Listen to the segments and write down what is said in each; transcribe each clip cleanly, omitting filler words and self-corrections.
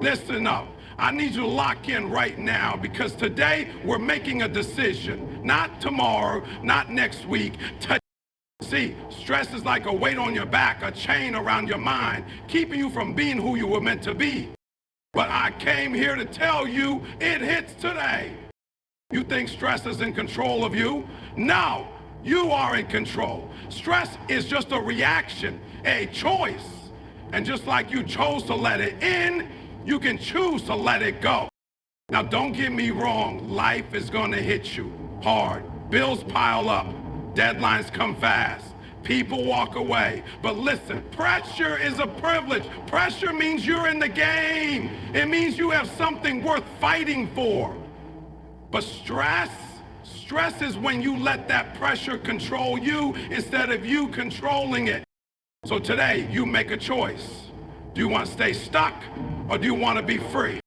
Listen up. I need you to lock in right now because today we're making a decision. Not tomorrow, not next week. See, stress is like a weight on your back, a chain around your mind, keeping you from being who you were meant to be. But I came here to tell you it hits today. You think stress is in control of you? No, you are in control. Stress is just a reaction, a choice. And just like you chose to let it in, you can choose to let it go. Now, don't get me wrong. Life is going to hit you hard. Bills pile up. Deadlines come fast. People walk away. But listen, pressure is a privilege. Pressure means you're in the game. It means you have something worth fighting for. But stress is when you let that pressure control you instead of you controlling it. So today, you make a choice. Do you want to stay stuck or do you want to be free?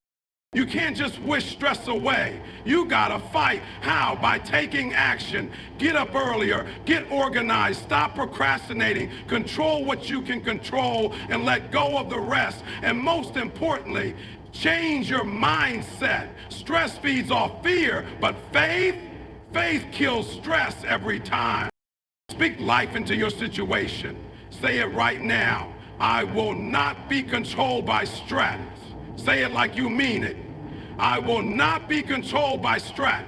You can't just wish stress away. You gotta fight. How? By taking action. Get up earlier, get organized, stop procrastinating, control what you can control and let go of the rest. And most importantly, change your mindset. Stress feeds off fear, but faith kills stress every time. Speak life into your situation. Say it right now. I will not be controlled by stress. Say it like you mean it. I will not be controlled by stress.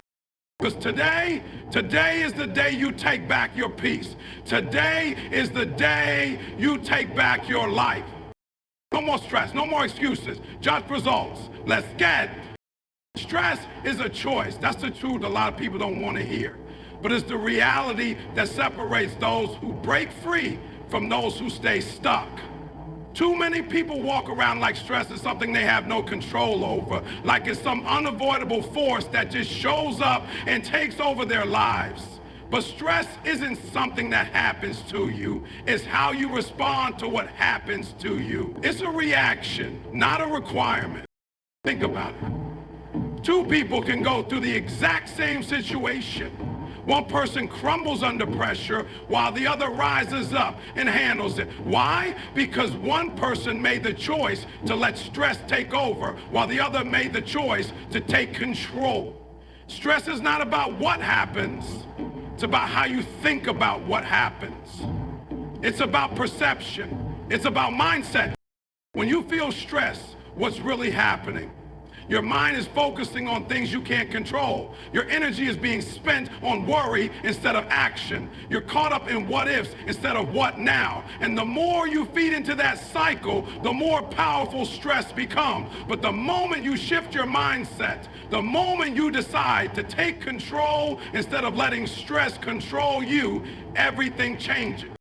Because today is the day you take back your peace. Today is the day you take back your life. No more stress, no more excuses, just results. Let's get it. Stress is a choice. That's the truth a lot of people don't want to hear. But it's the reality that separates those who break free from those who stay stuck. Too many people walk around like stress is something they have no control over, like it's some unavoidable force that just shows up and takes over their lives. But stress isn't something that happens to you. It's how you respond to what happens to you. It's a reaction, not a requirement. Think about it. Two people can go through the exact same situation. One person crumbles under pressure while the other rises up and handles it. Why? Because one person made the choice to let stress take over while the other made the choice to take control. Stress is not about what happens. It's about how you think about what happens. It's about perception. It's about mindset. When you feel stress, what's really happening? Your mind is focusing on things you can't control. Your energy is being spent on worry instead of action. You're caught up in what ifs instead of what now. And the more you feed into that cycle, the more powerful stress becomes. But the moment you shift your mindset, the moment you decide to take control instead of letting stress control you, everything changes.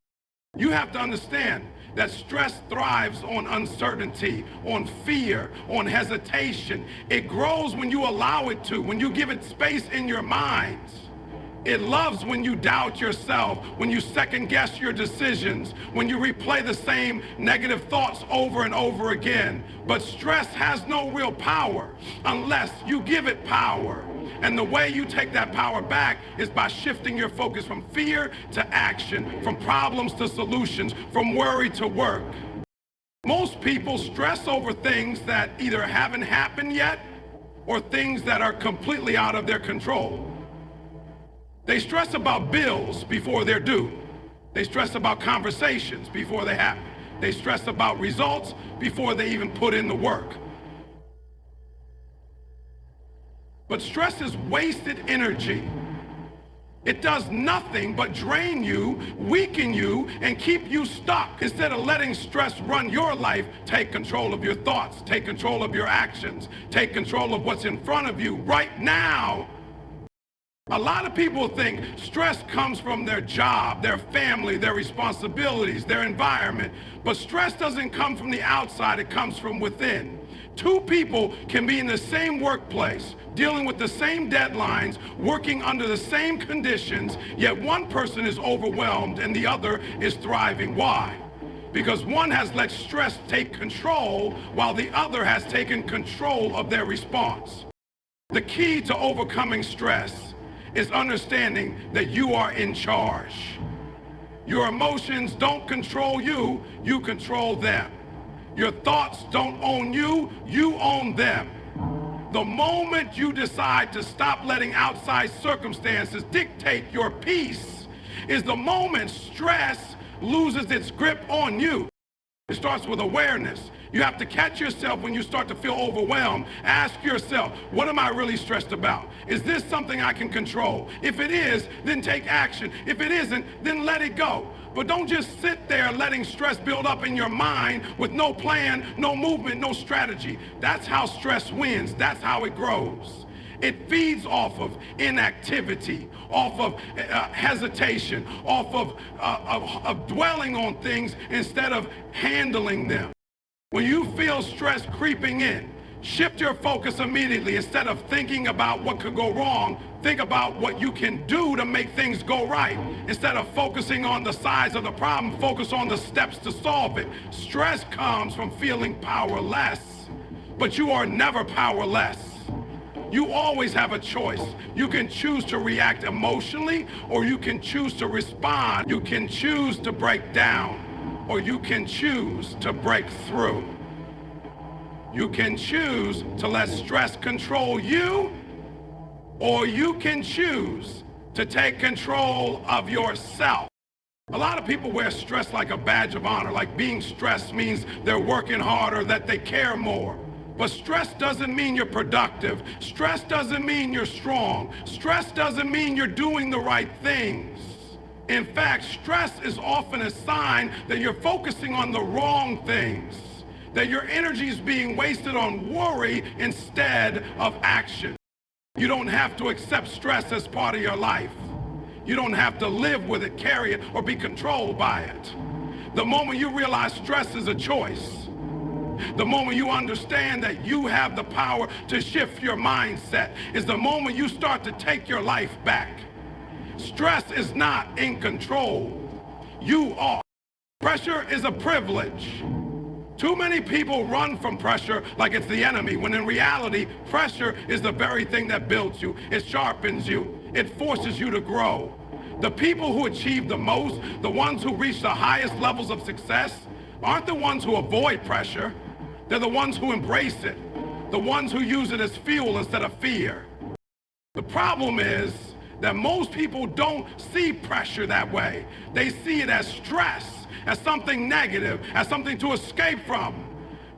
You have to understand that stress thrives on uncertainty, on fear, on hesitation. It grows when you allow it to, when you give it space in your mind. It loves when you doubt yourself, when you second guess your decisions, when you replay the same negative thoughts over and over again. But stress has no real power unless you give it power. And the way you take that power back is by shifting your focus from fear to action, from problems to solutions, from worry to work. Most people stress over things that either haven't happened yet or things that are completely out of their control. They stress about bills before they're due. They stress about conversations before they happen. They stress about results before they even put in the work. But stress is wasted energy. It does nothing but drain you, weaken you, and keep you stuck. Instead of letting stress run your life, take control of your thoughts, take control of your actions, take control of what's in front of you right now. A lot of people think stress comes from their job, their family, their responsibilities, their environment. But stress doesn't come from the outside, it comes from within. Two people can be in the same workplace, dealing with the same deadlines, working under the same conditions, yet one person is overwhelmed and the other is thriving. Why? Because one has let stress take control while the other has taken control of their response. The key to overcoming stress is understanding that you are in charge. Your emotions don't control you, you control them. Your thoughts don't own you, you own them. The moment you decide to stop letting outside circumstances dictate your peace is the moment stress loses its grip on you. It starts with awareness. You have to catch yourself when you start to feel overwhelmed. Ask yourself, what am I really stressed about? Is this something I can control? If it is, then take action. If it isn't, then let it go. But don't just sit there letting stress build up in your mind with no plan, no movement, no strategy. That's how stress wins. That's how it grows. It feeds off of inactivity, off of hesitation, off of dwelling on things instead of handling them. When you feel stress creeping in, shift your focus immediately. Instead of thinking about what could go wrong, think about what you can do to make things go right. Instead of focusing on the size of the problem, focus on the steps to solve it. Stress comes from feeling powerless, but you are never powerless. You always have a choice. You can choose to react emotionally, or you can choose to respond. You can choose to break down, or you can choose to break through. You can choose to let stress control you, or you can choose to take control of yourself. A lot of people wear stress like a badge of honor, like being stressed means they're working harder, that they care more. But stress doesn't mean you're productive. Stress doesn't mean you're strong. Stress doesn't mean you're doing the right things. In fact, stress is often a sign that you're focusing on the wrong things, that your energy is being wasted on worry instead of action. You don't have to accept stress as part of your life. You don't have to live with it, carry it, or be controlled by it. The moment you realize stress is a choice, the moment you understand that you have the power to shift your mindset, is the moment you start to take your life back. Stress is not in control. You are. Pressure is a privilege. Too many people run from pressure like it's the enemy, when in reality, pressure is the very thing that builds you. It sharpens you. It forces you to grow. The people who achieve the most, the ones who reach the highest levels of success, aren't the ones who avoid pressure. They're the ones who embrace it, the ones who use it as fuel instead of fear. The problem is that most people don't see pressure that way. They see it as stress, as something negative, as something to escape from.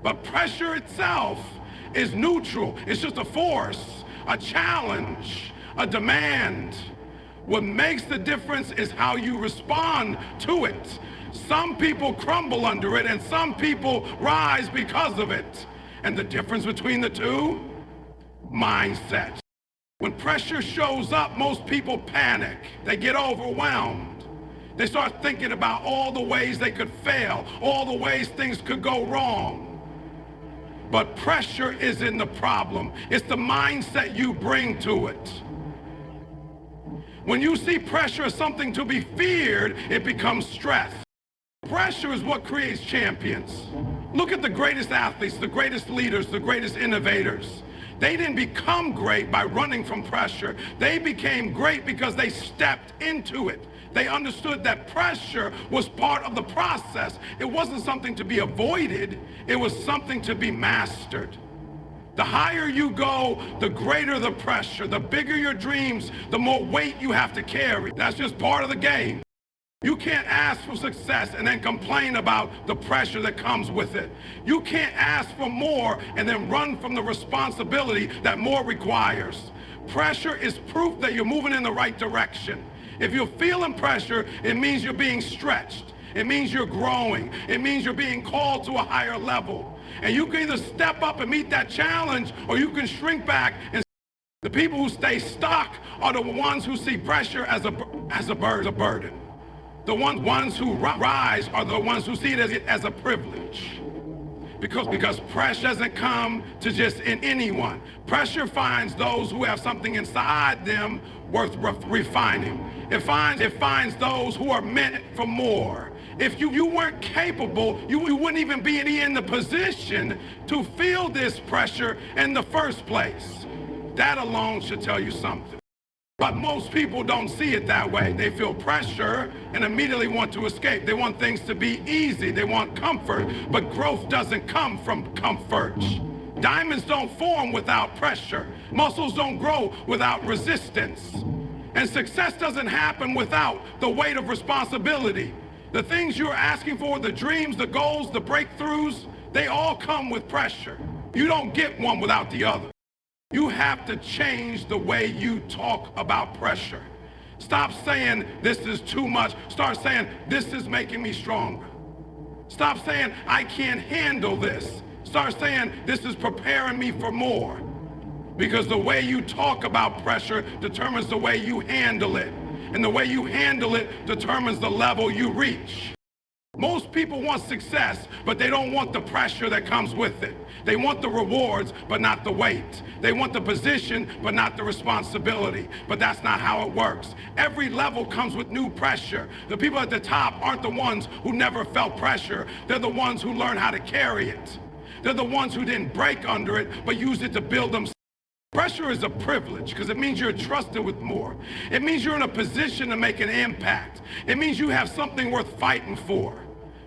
But pressure itself is neutral. It's just a force, a challenge, a demand. What makes the difference is how you respond to it. Some people crumble under it, and some people rise because of it. And the difference between the two? Mindset. When pressure shows up, most people panic. They get overwhelmed. They start thinking about all the ways they could fail, all the ways things could go wrong. But pressure isn't the problem. It's the mindset you bring to it. When you see pressure as something to be feared, it becomes stress. Pressure is what creates champions. Look at the greatest athletes, the greatest leaders, the greatest innovators. They didn't become great by running from pressure. They became great because they stepped into it. They understood that pressure was part of the process. It wasn't something to be avoided. It was something to be mastered. The higher you go, the greater the pressure. The bigger your dreams, the more weight you have to carry. That's just part of the game. You can't ask for success and then complain about the pressure that comes with it. You can't ask for more and then run from the responsibility that more requires. Pressure is proof that you're moving in the right direction. If you're feeling pressure, it means you're being stretched. It means you're growing. It means you're being called to a higher level. And you can either step up and meet that challenge, or you can shrink back. And the people who stay stuck are the ones who see pressure as a burden. The ones who rise are the ones who see it as a privilege. Because pressure doesn't come to just in anyone. Pressure finds those who have something inside them worth refining. It finds those who are meant for more. If you weren't capable, you wouldn't even be in the position to feel this pressure in the first place. That alone should tell you something. But most people don't see it that way. They feel pressure and immediately want to escape. They want things to be easy. They want comfort. But growth doesn't come from comfort. Diamonds don't form without pressure. Muscles don't grow without resistance. And success doesn't happen without the weight of responsibility. The things you're asking for, the dreams, the goals, the breakthroughs, they all come with pressure. You don't get one without the other. You have to change the way you talk about pressure. Stop saying this is too much. Start saying this is making me stronger. Stop saying I can't handle this. Start saying this is preparing me for more. Because the way you talk about pressure determines the way you handle it. And the way you handle it determines the level you reach. Most people want success, but they don't want the pressure that comes with it. They want the rewards, but not the weight. They want the position, but not the responsibility. But that's not how it works. Every level comes with new pressure. The people at the top aren't the ones who never felt pressure. They're the ones who learn how to carry it. They're the ones who didn't break under it, but used it to build themselves. Pressure is a privilege because it means you're trusted with more. It means you're in a position to make an impact. It means you have something worth fighting for.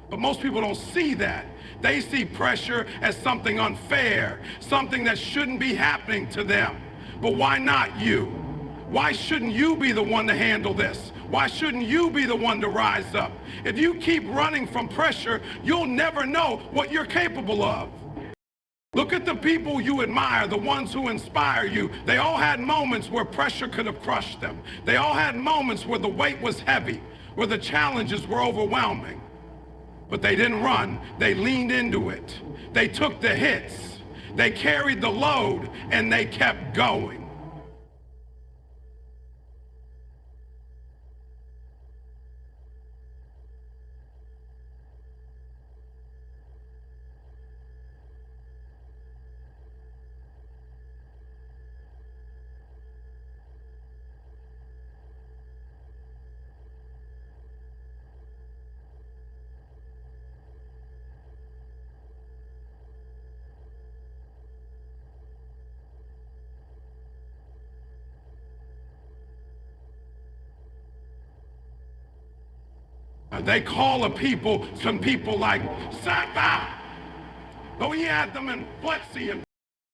But most people don't see that. They see pressure as something unfair, something that shouldn't be happening to them. But why not you? Why shouldn't you be the one to handle this? Why shouldn't you be the one to rise up? If you keep running from pressure, you'll never know what you're capable of. Look at the people you admire, the ones who inspire you. They all had moments where pressure could have crushed them. They all had moments where the weight was heavy, where the challenges were overwhelming. But they didn't run. They leaned into it. They took the hits. They carried the load, and they kept going. They call a people, some people like Sapa, but we had them in Flexi,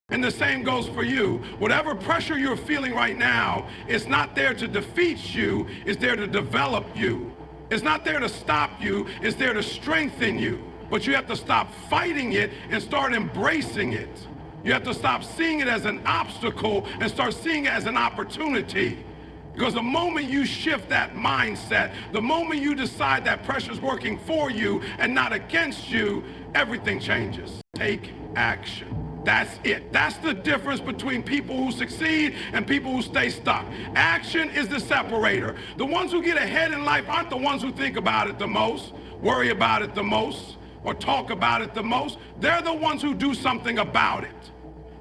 and the same goes for you. Whatever pressure you're feeling right now, it's not there to defeat you, it's there to develop you. It's not there to stop you, it's there to strengthen you. But you have to stop fighting it and start embracing it. You have to stop seeing it as an obstacle and start seeing it as an opportunity. Because the moment you shift that mindset, the moment you decide that pressure's working for you and not against you, everything changes. Take action. That's it. That's the difference between people who succeed and people who stay stuck. Action is the separator. The ones who get ahead in life aren't the ones who think about it the most, worry about it the most, or talk about it the most. They're the ones who do something about it.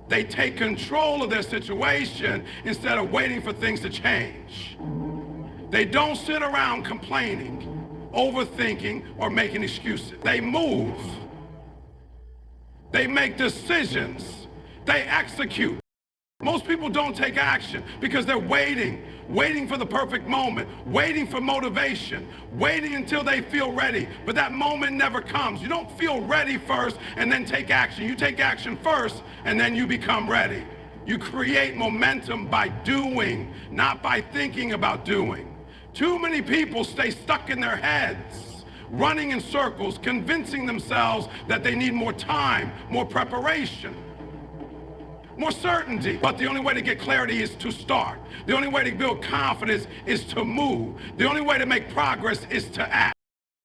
They take control of their situation instead of waiting for things to change. They don't sit around complaining, overthinking, or making excuses. They move. They make decisions. They execute. Most people don't take action because they're waiting for the perfect moment, waiting for motivation, waiting until they feel ready. But that moment never comes. You don't feel ready first and then take action. You take action first and then you become ready. You create momentum by doing, not by thinking about doing. Too many people stay stuck in their heads, running in circles, convincing themselves that they need more time, more preparation, more certainty. But the only way to get clarity is to start. The only way to build confidence is to move. The only way to make progress is to act.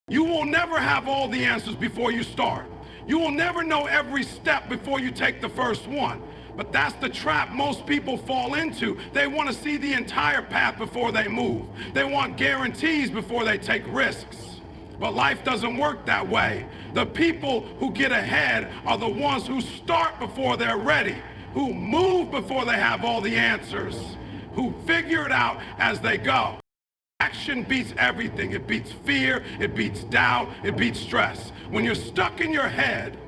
You will never have all the answers before you start. You will never know every step before you take the first one. But that's the trap most people fall into. They want to see the entire path before they move. They want guarantees before they take risks. But life doesn't work that way. The people who get ahead are the ones who start before they're ready, who move before they have all the answers, who figure it out as they go. Action beats everything. It beats fear, it beats doubt, it beats stress. When you're stuck in your head,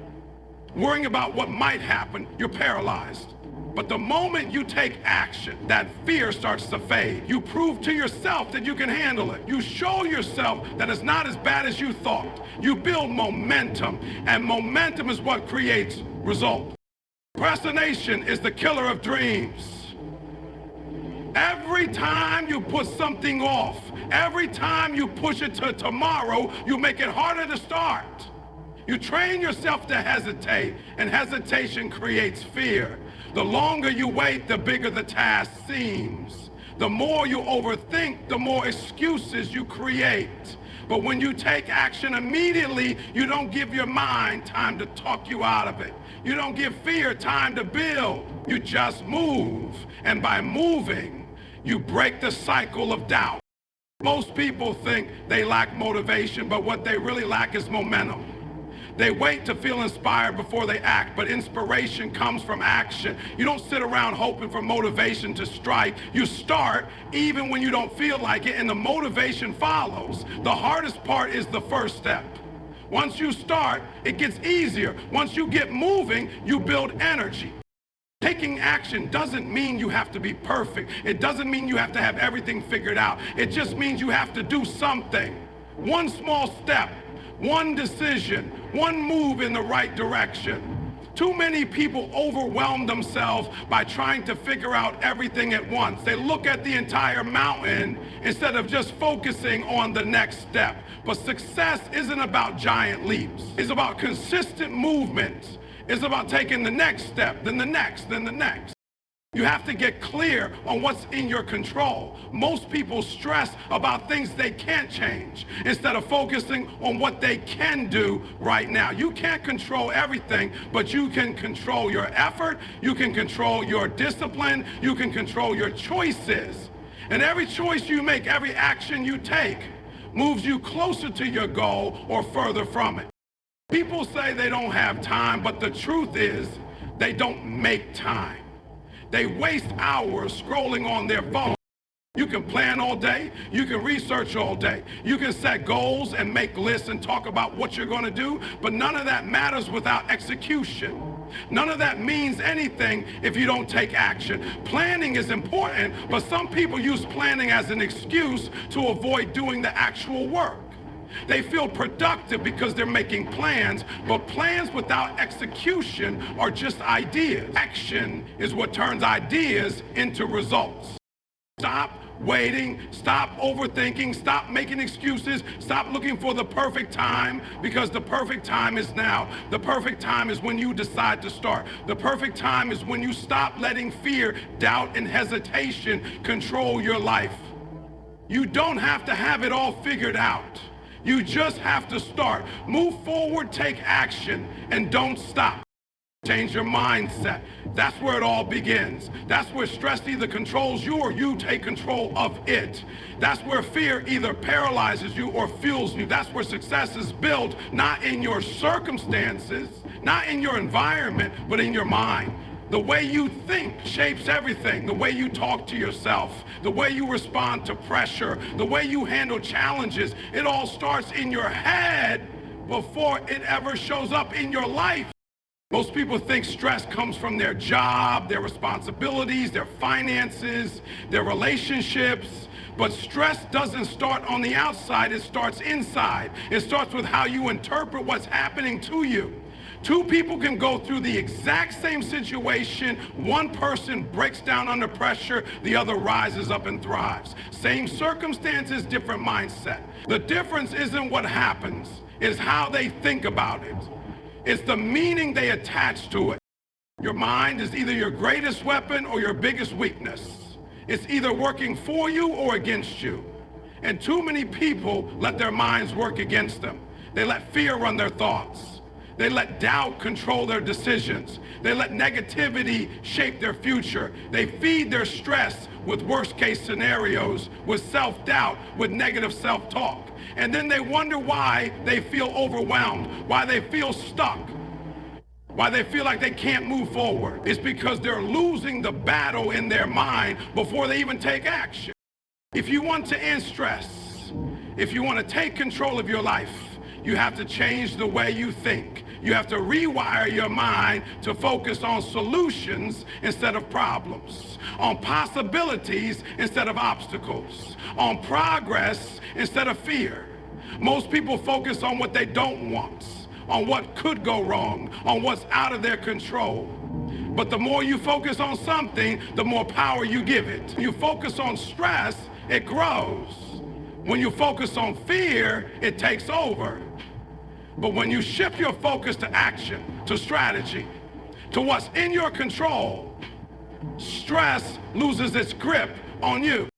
worrying about what might happen, you're paralyzed. But the moment you take action, that fear starts to fade. You prove to yourself that you can handle it. You show yourself that it's not as bad as you thought. You build momentum, and momentum is what creates results. Procrastination is the killer of dreams. Every time you put something off, every time you push it to tomorrow, you make it harder to start. You train yourself to hesitate, and hesitation creates fear. The longer you wait, the bigger the task seems. The more you overthink, the more excuses you create. But when you take action immediately, you don't give your mind time to talk you out of it. You don't give fear time to build. You just move. And by moving, you break the cycle of doubt. Most people think they lack motivation, but what they really lack is momentum. They wait to feel inspired before they act, but inspiration comes from action. You don't sit around hoping for motivation to strike. You start even when you don't feel like it, and the motivation follows. The hardest part is the first step. Once you start, it gets easier. Once you get moving, you build energy. Taking action doesn't mean you have to be perfect. It doesn't mean you have to have everything figured out. It just means you have to do something. One small step. One decision, one move in the right direction. Too many people overwhelm themselves by trying to figure out everything at once. They look at the entire mountain instead of just focusing on the next step. But success isn't about giant leaps. It's about consistent movement. It's about taking the next step, then the next, then the next. You have to get clear on what's in your control. Most people stress about things they can't change instead of focusing on what they can do right now. You can't control everything, but you can control your effort, you can control your discipline, you can control your choices. And every choice you make, every action you take, moves you closer to your goal or further from it. People say they don't have time, but the truth is they don't make time. They waste hours scrolling on their phone. You can plan all day, you can research all day, you can set goals and make lists and talk about what you're going to do, but none of that matters without execution. None of that means anything if you don't take action. Planning is important, but some people use planning as an excuse to avoid doing the actual work. They feel productive because they're making plans, but plans without execution are just ideas. Action is what turns ideas into results. Stop waiting, stop overthinking, stop making excuses, stop looking for the perfect time, because the perfect time is now. The perfect time is when you decide to start. The perfect time is when you stop letting fear, doubt, and hesitation control your life. You don't have to have it all figured out. You just have to start. Move forward, take action, and don't stop. Change your mindset. That's where it all begins. That's where stress either controls you or you take control of it. That's where fear either paralyzes you or fuels you. That's where success is built, not in your circumstances, not in your environment, but in your mind. The way you think shapes everything. The way you talk to yourself, the way you respond to pressure, the way you handle challenges. It all starts in your head before it ever shows up in your life. Most people think stress comes from their job, their responsibilities, their finances, their relationships. But stress doesn't start on the outside, it starts inside. It starts with how you interpret what's happening to you. Two people can go through the exact same situation. One person breaks down under pressure, the other rises up and thrives. Same circumstances, different mindset. The difference isn't what happens, it's how they think about it. It's the meaning they attach to it. Your mind is either your greatest weapon or your biggest weakness. It's either working for you or against you. And too many people let their minds work against them. They let fear run their thoughts. They let doubt control their decisions. They let negativity shape their future. They feed their stress with worst-case scenarios, with self-doubt, with negative self-talk. And then they wonder why they feel overwhelmed, why they feel stuck, why they feel like they can't move forward. It's because they're losing the battle in their mind before they even take action. If you want to end stress, if you want to take control of your life, you have to change the way you think. You have to rewire your mind to focus on solutions instead of problems, on possibilities instead of obstacles, on progress instead of fear. Most people focus on what they don't want, on what could go wrong, on what's out of their control. But the more you focus on something, the more power you give it. When you focus on stress, it grows. When you focus on fear, it takes over. But when you shift your focus to action, to strategy, to what's in your control, stress loses its grip on you.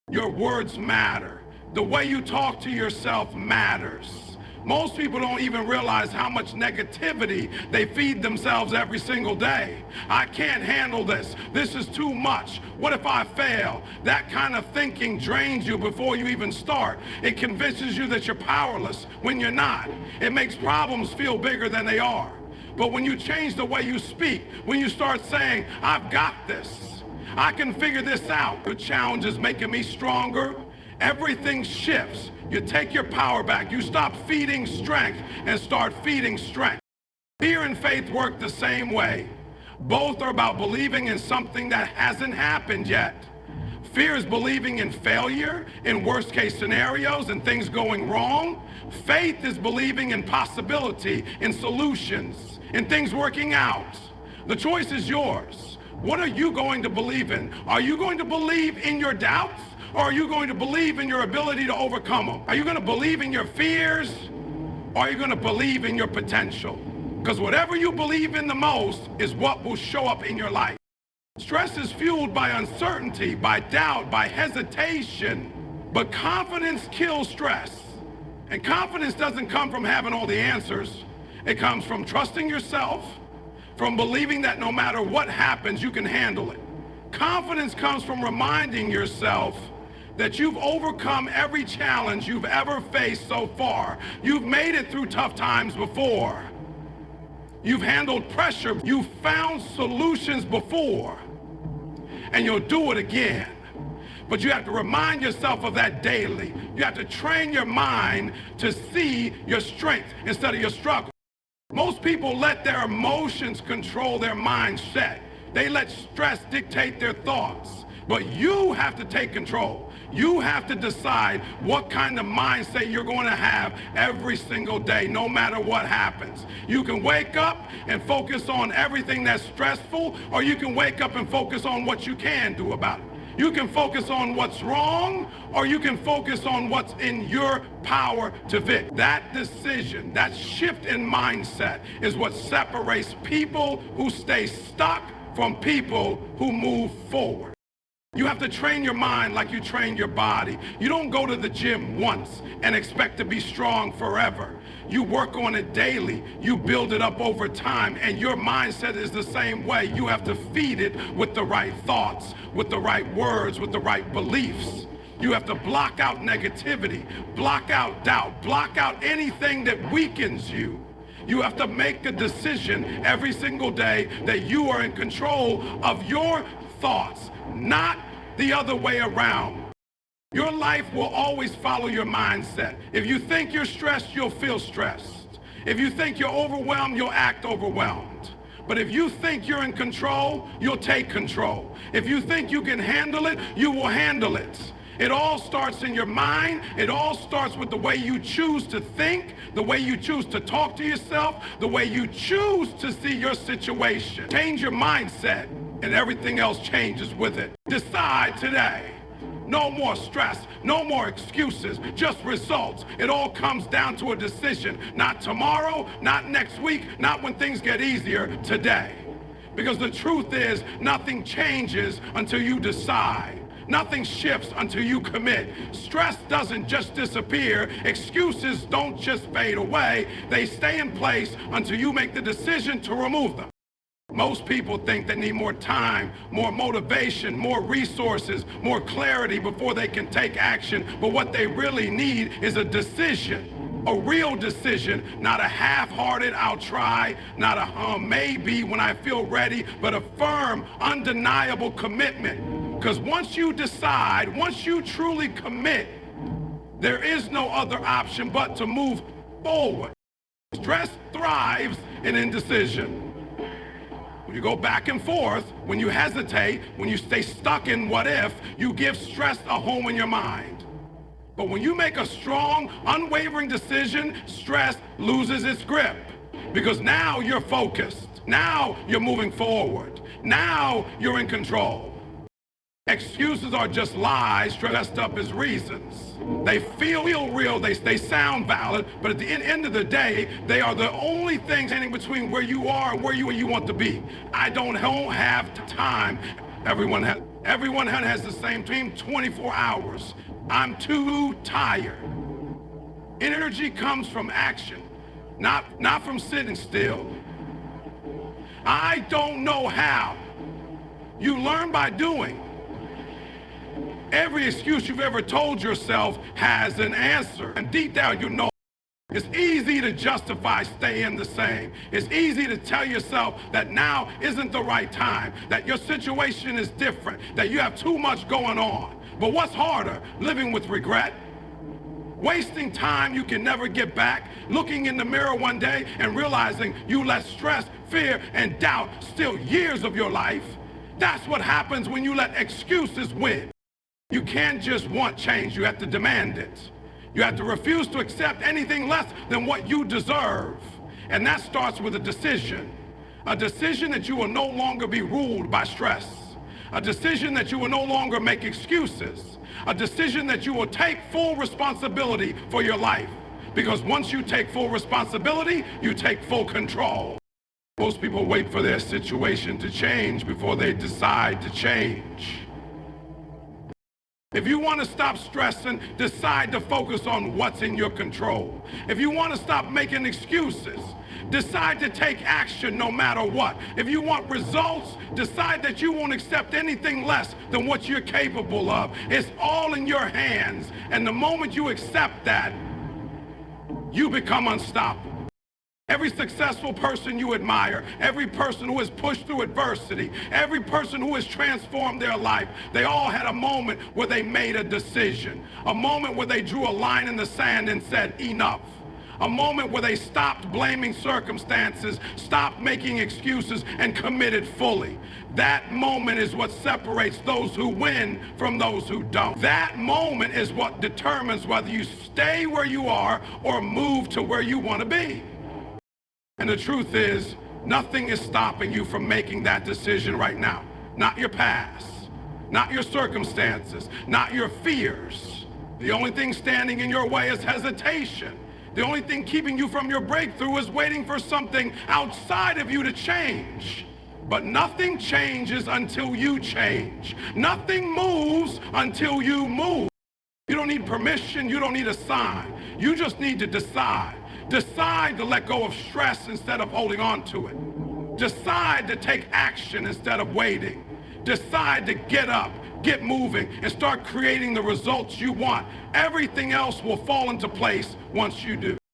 Your words matter. The way you talk to yourself matters. Most people don't even realize how much negativity they feed themselves every single day. I can't handle this. This is too much. What if I fail? That kind of thinking drains you before you even start. It convinces you that you're powerless when you're not. It makes problems feel bigger than they are. But when you change the way you speak, when you start saying, I've got this, I can figure this out. The challenge is making me stronger. Everything shifts. You take your power back. You stop feeding strength and start feeding strength. Fear and faith work the same way. Both are about believing in something that hasn't happened yet. Fear is believing in failure, in worst case scenarios, and things going wrong. Faith is believing in possibility, in solutions, in things working out. The choice is yours. What are you going to believe in? Are you going to believe in your doubts? Or are you going to believe in your ability to overcome them? Are you going to believe in your fears? Or are you going to believe in your potential? Because whatever you believe in the most is what will show up in your life. Stress is fueled by uncertainty, by doubt, by hesitation. But confidence kills stress. And confidence doesn't come from having all the answers. It comes from trusting yourself, from believing that no matter what happens, you can handle it. Confidence comes from reminding yourself that you've overcome every challenge you've ever faced so far. You've made it through tough times before. You've handled pressure. You've found solutions before. And you'll do it again. But you have to remind yourself of that daily. You have to train your mind to see your strength instead of your struggle. Most people let their emotions control their mindset. They let stress dictate their thoughts. But you have to take control. You have to decide what kind of mindset you're going to have every single day, no matter what happens. You can wake up and focus on everything that's stressful, or you can wake up and focus on what you can do about it. You can focus on what's wrong, or you can focus on what's in your power to fix. That decision, that shift in mindset is what separates people who stay stuck from people who move forward. You have to train your mind like you train your body. You don't go to the gym once and expect to be strong forever. You work on it daily. You build it up over time, and your mindset is the same way. You have to feed it with the right thoughts, with the right words, with the right beliefs. You have to block out negativity, block out doubt, block out anything that weakens you. You have to make a decision every single day that you are in control of your thoughts, not the other way around. Your life will always follow your mindset. If you think you're stressed, you'll feel stressed. If you think you're overwhelmed, you'll act overwhelmed. But if you think you're in control, you'll take control. If you think you can handle it, you will handle it. It all starts in your mind. It all starts with the way you choose to think, the way you choose to talk to yourself, the way you choose to see your situation. Change your mindset, and everything else changes with it. Decide today. No more stress, no more excuses, just results. It all comes down to a decision. Not tomorrow, not next week, not when things get easier, today. Because the truth is, nothing changes until you decide. Nothing shifts until you commit. Stress doesn't just disappear. Excuses don't just fade away. They stay in place until you make the decision to remove them. Most people think they need more time, more motivation, more resources, more clarity before they can take action. But what they really need is a decision, a real decision, not a half-hearted, I'll try, not a maybe when I feel ready, but a firm, undeniable commitment. Because once you decide, once you truly commit, there is no other option but to move forward. Stress thrives in indecision. When you go back and forth, when you hesitate, when you stay stuck in what if, you give stress a home in your mind. But when you make a strong, unwavering decision, stress loses its grip. Because now you're focused. Now you're moving forward. Now you're in control. Excuses are just lies dressed up as reasons. They feel real, they sound valid, but at the end of the day, they are the only thing standing between where you are and where you want to be. I don't have time. Everyone has the same dream, 24 hours. I'm too tired. Energy comes from action, not from sitting still. I don't know how. You learn by doing. Every excuse you've ever told yourself has an answer. And deep down, you know it's easy to justify staying the same. It's easy to tell yourself that now isn't the right time, that your situation is different, that you have too much going on. But what's harder, living with regret? Wasting time you can never get back, looking in the mirror one day and realizing you let stress, fear, and doubt steal years of your life? That's what happens when you let excuses win. You can't just want change, you have to demand it. You have to refuse to accept anything less than what you deserve. And that starts with a decision that you will no longer be ruled by stress, a decision that you will no longer make excuses, a decision that you will take full responsibility for your life. Because once you take full responsibility, you take full control. Most people wait for their situation to change before they decide to change. If you want to stop stressing, decide to focus on what's in your control. If you want to stop making excuses, decide to take action no matter what. If you want results, decide that you won't accept anything less than what you're capable of. It's all in your hands. And the moment you accept that, you become unstoppable. Every successful person you admire, every person who has pushed through adversity, every person who has transformed their life, they all had a moment where they made a decision, a moment where they drew a line in the sand and said, enough. A moment where they stopped blaming circumstances, stopped making excuses, and committed fully. That moment is what separates those who win from those who don't. That moment is what determines whether you stay where you are or move to where you want to be. And the truth is, nothing is stopping you from making that decision right now. Not your past, not your circumstances, not your fears. The only thing standing in your way is hesitation. The only thing keeping you from your breakthrough is waiting for something outside of you to change. But nothing changes until you change. Nothing moves until you move. You don't need permission, you don't need a sign. You just need to decide. Decide to let go of stress instead of holding on to it. Decide to take action instead of waiting. Decide to get up, get moving, and start creating the results you want. Everything else will fall into place once you do.